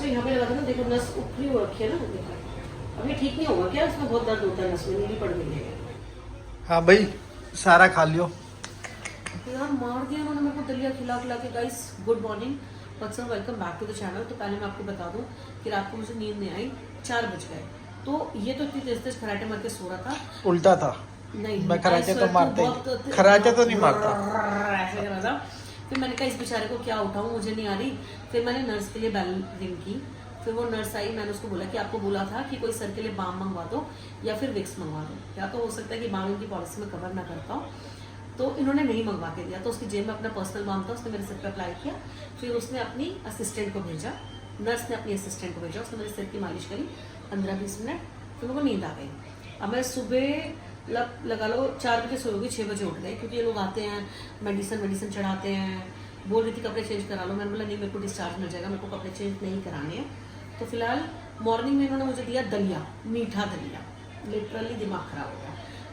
में यहाँ पे लगा था ना, देखो नस उखड़ी हो रखी है ना, देखो अभी ठीक नहीं होगा क्या? इसमें बहुत दर्द होता है, नस में नीली पड़ गई है। हाँ भाई सारा खा लियो यार मार दिया उन्होंने मेरे को दलिया खिला खिला के। Guys good morning, what's up, welcome back to the channel. तो पहले मैं आपको बता दूं कि रात को मुझे नींद नहीं आई, 4 बज गए। तो ये तो इतनी तेज तेज खराटे मार के सो रहा था। उल्टा था, नहीं मैं खराटे तो मारता ही, खराटे तो नहीं मारता। ऐसे कर रहा था। फिर मैंने कहा इस बेचारे को क्या उठाऊं, मुझे नहीं आ रही। फिर मैंने नर्स के लिए बेल रिंग की। फिर वो नर्स आई, मैंने उसको बोला कि आपको बोला था कि कोई सर के लिए बाम मंगवा दो या फिर विक्स मंगवा दो, या तो हो सकता है कि बाम इनकी पॉलिसी में कवर ना करता हूँ। तो इन्होंने नहीं मंगवा के दिया, तो उसकी जेब में अपना पर्सनल बाम था, उसने मेरे सिर पे अप्लाई किया। फिर उसने अपनी असिस्टेंट को भेजा, नर्स ने अपनी असिस्टेंट को भेजा, उसने मेरे सिर की मालिश करी 15-20 मिनट। फिर मेरे को नींद आ गई। अब मैं सुबह लगा लो 4 बजे सोई होगी, 6 बजे उठ गई, क्योंकि ये लोग आते हैं मेडिसिन चढ़ाते हैं। बोल रही थी कपड़े चेंज करा लो, मैंने बोला नहीं, मेरे को डिस्चार्ज मिल जाएगा, मेरे को कपड़े चेंज नहीं कराने हैं। तो फिलहाल मॉर्निंग में इन्होंने मुझे दिया दलिया, मीठा दलिया, लिटरली दिमाग खराब हो गया।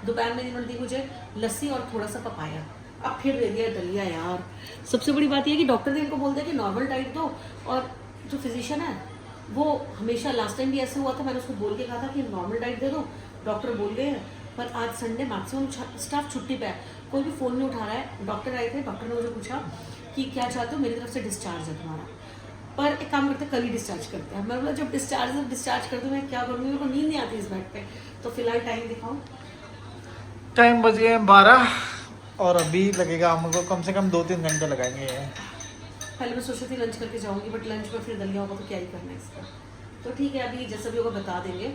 दोपहर में इन्होंने दी मुझे लस्सी और थोड़ा सा पपाया, अब फिर दे दिया दलिया। यार सबसे बड़ी बात यह है कि डॉक्टर ने इनको बोल दिया कि नॉर्मल डाइट दो, और जो फिजिशियन है वो हमेशा, लास्ट टाइम भी ऐसे हुआ था, मैंने उसको बोल के कहा था कि नॉर्मल डाइट दे दो, डॉक्टर बोल गए हैं। पर आज संडे, मैक्सिमम स्टाफ छुट्टी पे है, कोई भी फ़ोन नहीं उठा रहा है। डॉक्टर आए थे, डॉक्टर ने मुझे पूछा कि क्या चाहते हो, मेरी तरफ से डिस्चार्ज है तुम्हारा, पर एक काम करते कल ही डिस्चार्ज करते हैं। मैं बोला जब डिस्चार्ज कर दूँ, मैं क्या करूँगी, मेरे को नींद नहीं आती इस बेड पे। तो फिलहाल टाइम दिखाऊँ, टाइम बज गए 12 और अभी लगेगा हमको कम से कम 2-3 घंटे लगाएंगे। पहले मैं सोची थी लंच करके जाऊंगी, बट लंच में फिर दलिया होगा तो क्या ही करना है इसका। तो ठीक है, अभी जैसा भी होगा बता देंगे।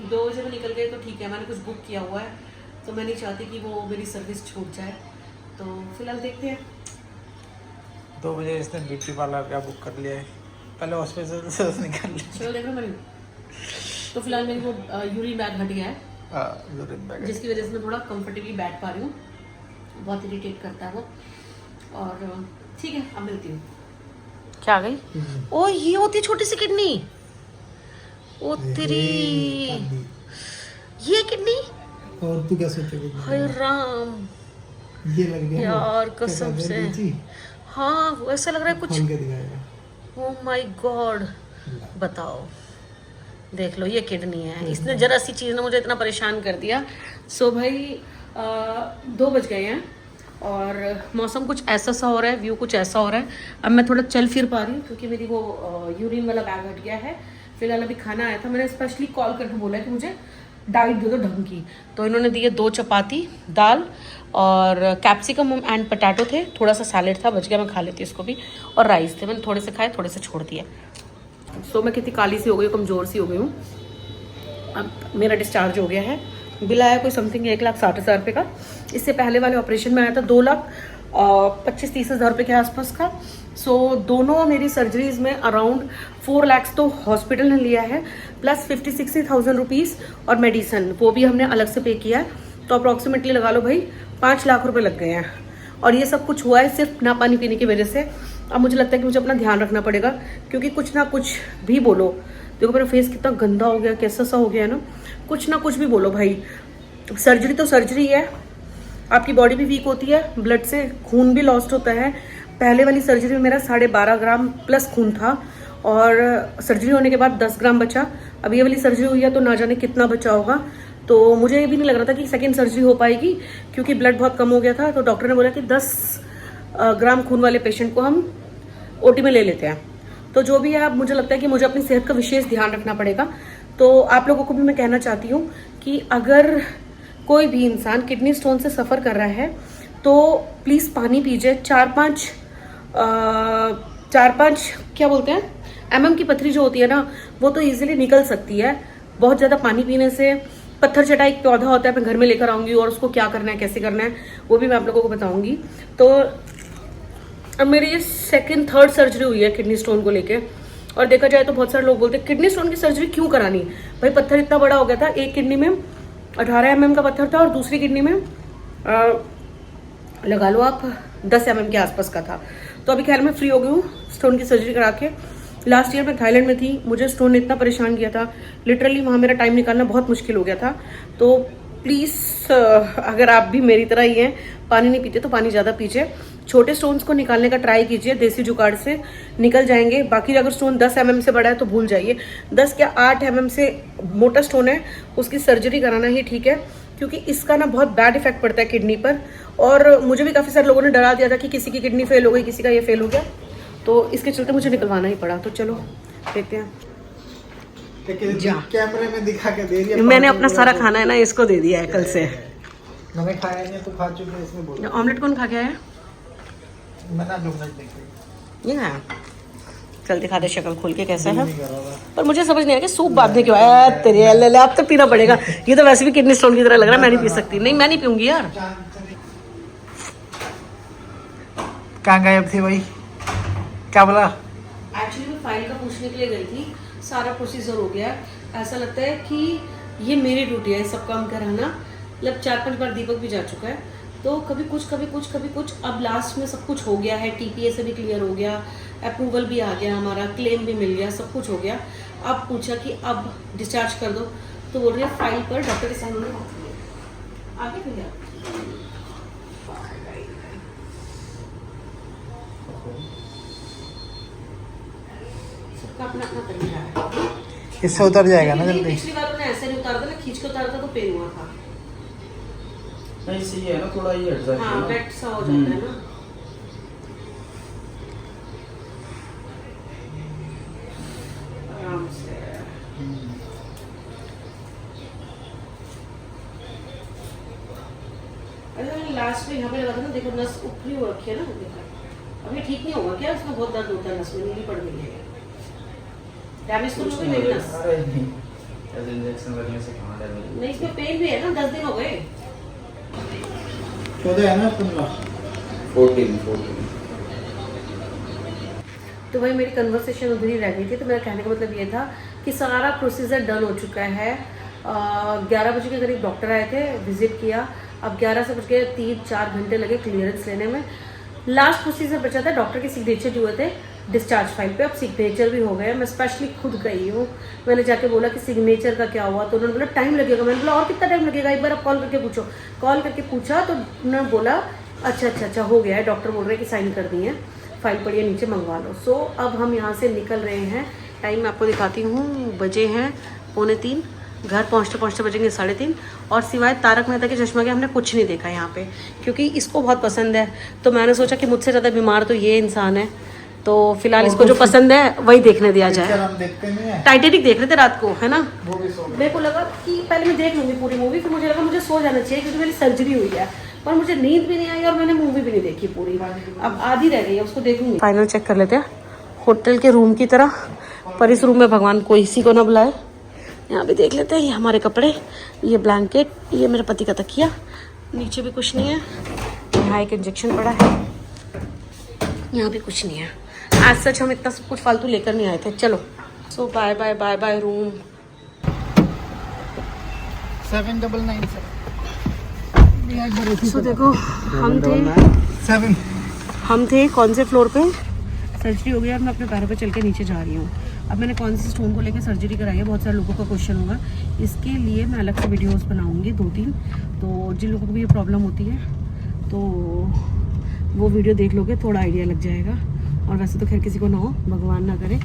2 बजे में निकल गए तो ठीक है, मैंने कुछ बुक किया हुआ है, तो मैं नहीं चाहती कि वो मेरी सर्विस छूट जाए। तो फिलहाल देखते हैं। 2 बजे इसने ब्यूटी पार्लर का बुक कर लिया है, पहले हॉस्पिटल से निकल लिया। चलो देख लो मैंने। तो फिलहाल मेरी वो यूरिन बैग हट गया है, जिसकी वजह से मैं थोड़ा कंफर्टेबली बैठ पा रही हूँ। बहुत इरिटेट करता है वो। और ठीक है, अब मिलती हूँ। क्या आ गई? ओ ये होती छोटी सी किडनी, ओ तेरी, ये किडनी। और तू क्या सोचेगी? हाय राम, ये लग गया यार कसम से। हाँ ऐसा लग रहा है कुछ। खोल के दिखाएगा। ओ माय गॉड, बताओ, देख लो ये किडनी है। इसने जरा सी चीज़ ने मुझे इतना परेशान कर दिया। सो भाई 2 बज गए हैं और मौसम कुछ ऐसा सा हो रहा है, व्यू कुछ ऐसा हो रहा है। अब मैं थोड़ा चल फिर पा रही हूँ क्योंकि मेरी वो यूरिन वाला बैग हट गया है। फिलहाल अभी खाना आया था, मैंने स्पेशली कॉल करके बोला कि मुझे डाइट दे दो ढंग की। तो इन्होंने दिए 2 चपाती, दाल और कैप्सिकम एंड पटाटो थे, थोड़ा सा सैलेड था, बच गया, मैं खा लेती इसको भी, और राइस थे, मैंने थोड़े से खाए, थोड़े से छोड़ दिए। सो मैं कितनी काली सी हो गई हूँ, कमज़ोर सी हो गई हूँ। अब मेरा डिस्चार्ज हो गया है। बिल आया कोई समथिंग 1,60,000 रुपये का। इससे पहले वाले ऑपरेशन में आया था 2,25,30 हज़ार रुपये के आसपास का। सो दोनों मेरी सर्जरीज में अराउंड 4 लाख तो हॉस्पिटल ने लिया है, प्लस 50-60,000 रुपीज़ और मेडिसन वो भी हमने अलग से पे किया है। तो अप्रॉक्सीमेटली लगा लो भाई 5 लाख रुपये लग गए हैं। और ये सब कुछ हुआ है सिर्फ ना पानी पीने की वजह से। अब मुझे लगता है कि मुझे अपना ध्यान रखना पड़ेगा, क्योंकि कुछ ना कुछ भी बोलो, देखो मेरा फेस कितना गंदा हो गया, कैसा सा हो गया है ना, कुछ ना कुछ भी बोलो भाई। सर्जरी तो सर्जरी है, आपकी बॉडी भी वीक होती है, ब्लड से खून भी लॉस्ट होता है। पहले वाली सर्जरी में मेरा 12.5 ग्राम प्लस खून था और सर्जरी होने के बाद 10 ग्राम बचा। अब ये वाली सर्जरी हुई है तो ना जाने कितना बचा होगा। तो मुझे ये भी नहीं लग रहा था कि सेकेंड सर्जरी हो पाएगी, क्योंकि ब्लड बहुत कम हो गया था। तो डॉक्टर ने बोला कि 10 ग्राम खून वाले पेशेंट को हम ओटी में ले लेते हैं। तो जो भी है, अब मुझे लगता है कि मुझे अपनी सेहत का विशेष ध्यान रखना पड़ेगा। तो आप लोगों को भी मैं कहना चाहती हूँ कि अगर कोई भी इंसान किडनी स्टोन से सफ़र कर रहा है तो प्लीज़ पानी पीजिए। 4-5 क्या बोलते हैं, MM की पथरी जो होती है ना, वो तो ईजिली निकल सकती है बहुत ज़्यादा पानी पीने से। पत्थर चटा एक पौधा होता है, मैं घर में लेकर आऊँगी और उसको क्या करना है, कैसे करना है, वो भी मैं आप लोगों को बताऊँगी। तो अब मेरी ये 2nd-3rd सर्जरी हुई है किडनी स्टोन को लेके। और देखा जाए तो बहुत सारे लोग बोलते हैं किडनी स्टोन की सर्जरी क्यों करानी भाई, पत्थर इतना बड़ा हो गया था। एक किडनी में 18 mm का पत्थर था और दूसरी किडनी में लगा लो आप 10 mm के आसपास का था। तो अभी खैर मैं फ्री हो गई हूँ स्टोन की सर्जरी करा के। लास्ट ईयर मैं थाईलैंड में थी, मुझे स्टोन ने इतना परेशान किया था, लिटरली वहाँ मेरा टाइम निकालना बहुत मुश्किल हो गया था। तो प्लीज़ अगर आप भी मेरी तरह ही हैं, पानी नहीं पीते तो पानी ज़्यादा पीजिए। छोटे स्टोन्स को निकालने का ट्राई कीजिए, देसी जुगाड़ से निकल जाएंगे। बाकी अगर स्टोन 10 mm से बड़ा है तो भूल जाइए। 10 या 8 mm से मोटा स्टोन है उसकी सर्जरी कराना ही ठीक है, क्योंकि इसका ना बहुत बैड इफेक्ट पड़ता है किडनी पर। और मुझे भी काफ़ी सारे लोगों ने डरा दिया था कि किसी की किडनी फेल हो गई, किसी का ये फेल हो गया, तो इसके चलते मुझे निकलवाना ही पड़ा। तो चलो देखते हैं। कैमरे में दिखा के दे रही है। मैंने अपना सारा खाना है ना इसको दे दिया है कल से। मैंने खाया नहीं, तो खा चुकी है इसमें बोल। ऑमलेट कौन खा गया है? मैंने आज ऑमलेट नहीं खाई। ये खाया। चल दिखा दे शक्ल खोल के कैसा है। पर मुझे समझ नहीं आया कि सूप बाद में क्यों आया तेरे। अब तो पीना पड़ेगा, ये तो वैसे भी किडनी स्टोन की तरह लग रहा है, मैं नहीं पी सकती। नहीं मैं नहीं पीऊंगी यार। कहाँ गायब थी भाई, क्या बोला? एक्चुअली मैं फाइल का पूछने के लिए गई थी, सारा प्रोसीजर हो गया। ऐसा लगता है कि ये मेरी ड्यूटी है सब काम कराना। मतलब 4-5 बार दीपक भी जा चुका है, तो कभी कुछ कभी कुछ कभी कुछ। अब लास्ट में सब कुछ हो गया है, TPA से भी क्लियर हो गया, अप्रूवल भी आ गया, हमारा क्लेम भी मिल गया, सब कुछ हो गया। अब पूछा कि अब डिस्चार्ज कर दो, तो बोल रही है फाइल पर डॉक्टर के सामने बात करिए। आगे भैया सबका अपना अपना तरीका है। इससे उतर जाएगा ना लेकिन जल्दी। पिछली बार उन्हें ऐसे नहीं उतारा था ना, खींच के उतारा था तो पेन हुआ था। नहीं सही है ना, थोड़ा ये हट जाता है हाँ ना। वेट सा हो जाता है ना। आराम से। अरे लास्ट में यहाँ पे लगा था ना, देखो नस ऊपरी हो रखी है ना, देखो अभी ठीक नहीं होगा क्या? इसमें बहुत दर्द होता है, नस में नीली पड़ गई है। डैमेज तो नहीं हुई मेरी नस? अरे नहीं, ऐसे इंजेक्शन लगने से कहाँ डैमेज? नहीं इसमें पेन भी है ना, 10 दिन हो गए। 14 है ना 15? 14। तो वही मेरी कन्वर्सेशन उधर ही रह गई थी। तो मेरा कहने का मतलब ये था कि सारा प्रोसीजर डन हो चुका है। 11 बजे के करीब डॉक्टर आए थे, विजिट किया। अब 11 से बज के 3-4 घंटे लगे क्लियरेंस लेने में। लास्ट प्रोसीजर बचा था, डॉक्टर के सिग्नेचर जो हुए थे डिस्चार्ज फाइल पे। अब सिग्नेचर भी हो गए। मैं स्पेशली खुद गई हूँ, मैंने जाके बोला कि सिग्नेचर का क्या हुआ, तो उन्होंने बोला टाइम लगेगा। मैंने बोला और कितना टाइम लगेगा, एक बार आप कॉल करके पूछो। कॉल करके पूछा तो उन्होंने बोला अच्छा हो गया है, डॉक्टर बोल रहे हैं कि साइन कर दिए हैं, फाइल पड़ी है नीचे, मंगवा लो। सो अब हम यहाँ से निकल रहे हैं। टाइम मैं आपको दिखाती हूँ, बजे हैं 2:45। घर पहुँचते पहुँचते बजेंगे 3:30। और सिवाय तारक मेहता के चश्मा के हमने कुछ नहीं देखा यहाँ पे, क्योंकि इसको बहुत पसंद है। तो मैंने सोचा कि मुझसे ज़्यादा बीमार तो ये इंसान है, तो फिलहाल इसको जो पसंद है वही देखने दिया जाए। हम देखते नहीं है, टाइटैनिक देख रहे थे रात को, है ना। वो भी सो गए। मेरे को लगा कि पहले मैं देख लूँगी पूरी मूवी, फिर मुझे लगा मुझे सो जाना चाहिए क्योंकि मेरी सर्जरी हुई है। और मुझे नींद भी नहीं आई और मैंने मूवी भी नहीं देखी पूरी, अब आधी रह गई है, उसको देखूंगी। फाइनल चेक कर लेते हैं होटल के रूम की तरह, पर इस रूम में भगवान कोई किसी को ना बुलाए। यहाँ भी देख लेते हैं, ये हमारे कपड़े, ये ब्लैंकेट, ये मेरे पति का तकिया, नीचे भी कुछ नहीं है। यहाँ एक इंजेक्शन पड़ा है, यहाँ भी कुछ नहीं है। आज सच हम इतना सब कुछ फालतू लेकर नहीं आए थे। चलो so bye bye bye bye room. 7997 so देखो हम थे कौन से फ्लोर पे। सर्जरी हो गई और मैं अपने पैरों पे चल के नीचे जा रही हूँ। अब मैंने कौन से स्टोन को लेकर सर्जरी कराई है, बहुत सारे लोगों का क्वेश्चन होगा, इसके लिए मैं अलग से वीडियोस बनाऊंगी 2-3। तो जिन लोगों को भी ये प्रॉब्लम होती है तो वो वीडियो देख लोगे, थोड़ा आइडिया लग जाएगा। और वैसे तो खैर किसी को ना हो, भगवान ना करे।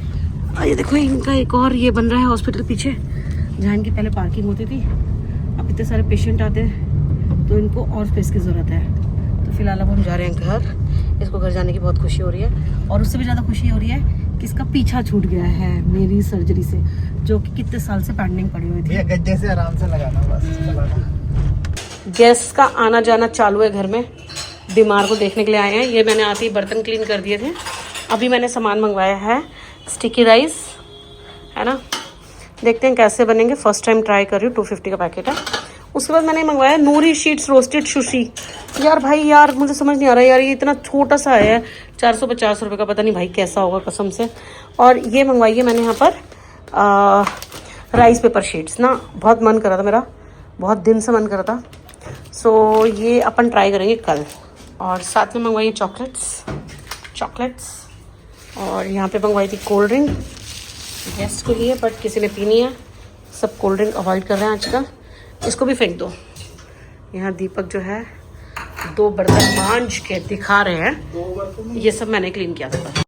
और ये देखो इनका एक और ये बन रहा है हॉस्पिटल पीछे, जहाँ इनकी पहले पार्किंग होती थी। अब इतने सारे पेशेंट आते हैं तो इनको और स्पेस की ज़रूरत है। तो फिलहाल अब हम जा रहे हैं घर। इसको घर जाने की बहुत खुशी हो रही है, और उससे भी ज़्यादा खुशी हो रही है कि इसका पीछा छूट गया है मेरी सर्जरी से, जो कि कितने साल से पेंडिंग पड़ी हुई थी। गड्ढे से आराम से लगाना, बस चलाना। गेस्ट का आना जाना चालू है घर में, बीमार को देखने के लिए आए हैं। ये मैंने आते ही बर्तन क्लीन कर दिए थे। अभी मैंने सामान मंगवाया है, स्टिकी राइस है ना, देखते हैं कैसे बनेंगे। फर्स्ट टाइम ट्राई कर रही हूँ, 250 का पैकेट है। उसके बाद मैंने मंगवाया नूरी शीट्स रोस्टेड सुशी। यार भाई यार मुझे समझ नहीं आ रहा यार, ये इतना छोटा सा है, 450 रुपये का, पता नहीं भाई कैसा होगा कसम से। और ये मंगवाई है मैंने यहाँ पर राइस पेपर शीट्स ना, बहुत मन कर रहा था मेरा, बहुत दिन से मन कर रहा था। सो ये अपन ट्राई करेंगे कल। और साथ में मंगवाई है चॉकलेट्स। और यहाँ पे मंगवाई थी कोल्ड ड्रिंक गेस्ट के लिए, बट किसी ने पीनी है, सब कोल्ड ड्रिंक अवॉइड कर रहे हैं आजकल। इसको भी फेंक दो। यहाँ दीपक जो है 2 बर्तन मांज के दिखा रहे हैं। ये सब मैंने क्लीन किया था।